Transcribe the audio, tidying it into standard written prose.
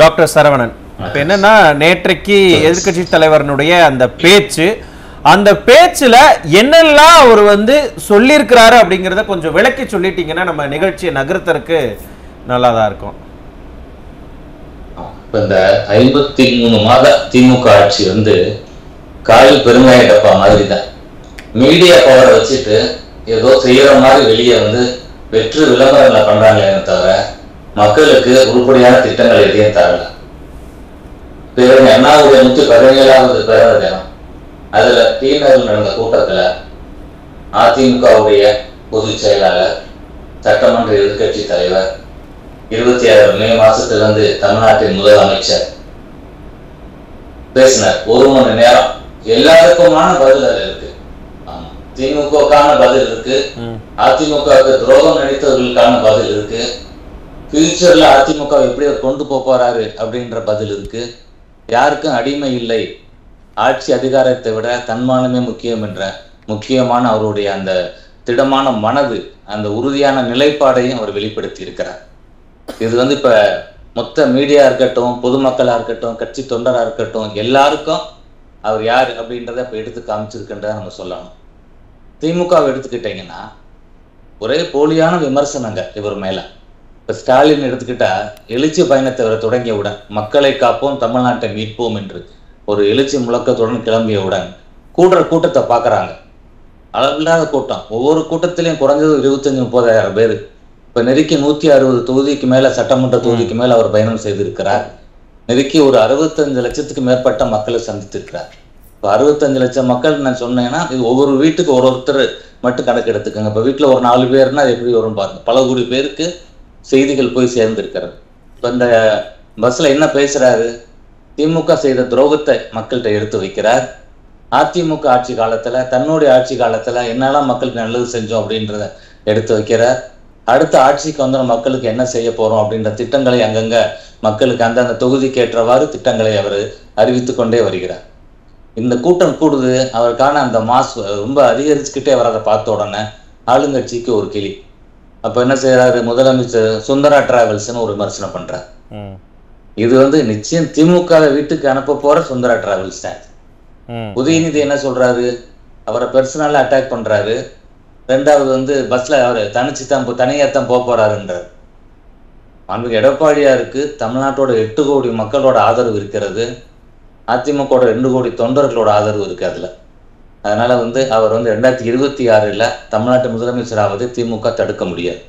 Doctor Saravanan. இப்போ என்னன்னா, நேற்றைக்கு எதிர்க்கட்சி தலைவருடைய அந்த பேச்சுல என்னெல்லாம் அவர் சொல்லியிருக்கிறாரு அப்படிங்கிறத கொஞ்சம் விளக்கி சொல்லிட்டீங்கன்னா நம்ம நிகழ்ச்சியை நகர்த்தருக்கு நல்லாதான் இருக்கும். இந்த 53 மாத திமுக ஆட்சி காயில் பெருங்காய டப்பா மாதிரி தான். மீடியா பவரை வச்சுட்டு ஏதோ செய்யற மாதிரி வெளியே வெற்று விளம்பரங்களை பண்றாங்களே தவிர மக்களுக்கு உருப்படியான திட்டங்கள் எதையும் தரல. பிறகு அண்ணாவுடைய 117வது பிறந்த தினம், அதுல டீனரில் நடந்த கூட்டத்துல அதிமுகவுடைய பொதுச் செயலாளர், சட்டமன்ற எதிர்கட்சி தலைவர், 26 மே மாசத்திலிருந்து தமிழ்நாட்டின் முதலமைச்சர் பேசினார். 1 மணி நேரம். எல்லாருக்குமான பதில் அது இருக்கு. திமுகவுக்கான பதில் இருக்கு, அதிமுகவுக்கு துரோகம் நினைத்தவர்களுக்கான பதில் இருக்கு, ஃபியூச்சர்ல அதிமுக எப்படி கொண்டு போறாரு அப்படின்ற பதில் இருக்கு. யாருக்கும் அடிமை இல்லை, ஆட்சி அதிகாரத்தை விட தன்மானமே முக்கியம் என்ற முக்கியமான அவருடைய அந்த திடமான மனது, அந்த உறுதியான நிலைப்பாடையும் அவர் வெளிப்படுத்தி இருக்கிறார். இது இப்ப மொத்த மீடியா இருக்கட்டும், பொதுமக்களா இருக்கட்டும், கட்சி தொண்டரா இருக்கட்டும், எல்லாருக்கும் அவர் யார் அப்படின்றத இப்ப எடுத்து காமிச்சிருக்கின்றத நம்ம சொல்லணும். திமுகவை எடுத்துக்கிட்டீங்கன்னா ஒரே போலியான விமர்சனங்க இவர் மேல. இப்ப ஸ்டாலின் எடுத்துக்கிட்டா எழுச்சி பயணத்தை அவர் தொடங்கியவுடன், மக்களை காப்போம் தமிழ்நாட்டை மீட்போம் என்று ஒரு எழுச்சி முழக்கத்துடன் கிளம்பியவுடன் கூட்டத்தை பாக்குறாங்க. அளவில்லாத கூட்டம். ஒவ்வொரு கூட்டத்திலையும் குறைஞ்சது 25-30,000 பேர். இப்ப நெருக்கி 160 தொகுதிக்கு மேல, சட்டமன்ற தொகுதிக்கு மேல அவர் பயணம் செய்திருக்கிறார். நெருக்கி ஒரு 65 லட்சத்துக்கு மேற்பட்ட மக்களை சந்தித்திருக்கிறார். இப்போ 65 லட்சம் மக்கள் நான் சொன்னேன்னா, இது ஒவ்வொரு வீட்டுக்கு ஒருத்தர் மட்டும் கணக்கு எடுத்துக்கோங்க. இப்போ வீட்டில் ஒரு 4 பேர்னா அது எப்படி வரும் பாருங்க. பல கோடி பேருக்கு செய்திகள் போய் சேர்ந்திருக்கிறது. இப்போ இந்த பஸ்ல என்ன பேசுறாரு? திமுக செய்த துரோகத்தை மக்கள்கிட்ட எடுத்து வைக்கிறார். அதிமுக ஆட்சி காலத்துல, தன்னுடைய ஆட்சி காலத்துல என்னெல்லாம் மக்களுக்கு நல்லது செஞ்சோம் அப்படின்றத எடுத்து வைக்கிறார். அடுத்த ஆட்சிக்கு மக்களுக்கு என்ன செய்ய போறோம் அப்படின்ற திட்டங்களை அங்கங்க மக்களுக்கு அந்தந்த தொகுதிக்கு ஏற்றவாறு திட்டங்களை அவர் அறிவித்து கொண்டே வருகிறார். இந்த கூட்டம் கூடுது, அவருக்கான அந்த மாஸ் ரொம்ப அதிகரிச்சுக்கிட்டே வரதை பார்த்த உடனே ஆளுங்கட்சிக்கு ஒரு கிளி. அப்ப என்ன செய்யறாரு? முதலமைச்சர் சுந்தரா டிராவல்ஸ்ன்னு ஒரு விமர்சனம் பண்றார். இது நிச்சயம் திமுக வீட்டுக்கு அனுப்ப போற சுந்தரா டிராவல்ஸ் தான். உதயநிதி என்ன சொல்றாரு? அவரை பர்சனலா அட்டாக் பண்றாரு. ரெண்டாவது பஸ்ல அவரு தனியாத்தான் போறாருன்றார். அன்பு எடப்பாடியாருக்கு தமிழ்நாட்டோட 8 கோடி மக்களோட ஆதரவு இருக்கிறது. அதிமுக 2 கோடி தொண்டர்களோட ஆதரவு இருக்கு அதுல. அதனால அவர் 2026ல் தமிழ்நாட்டு முதலமைச்சராவது திமுக தடுக்க முடியாது.